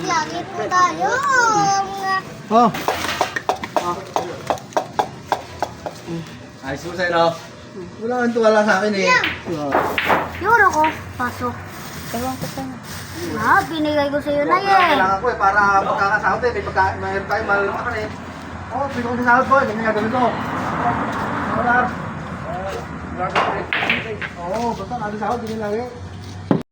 Lagi po tayo. Oh. Ayos mo sa'yo, no? Wala kang tuwala sa akin eh. Euro ko. Pasok. Ewan ko sa'yo. Binigay ko sa'yo na Kailangan ko eh, para pagkakasahod eh. Mayroon tayo, mahal naman eh. Oo, bigyan ko sa sahod ko. Ganyan nga gawin ko. Wala. Oo, basta kada sahod, ganyan lang eh.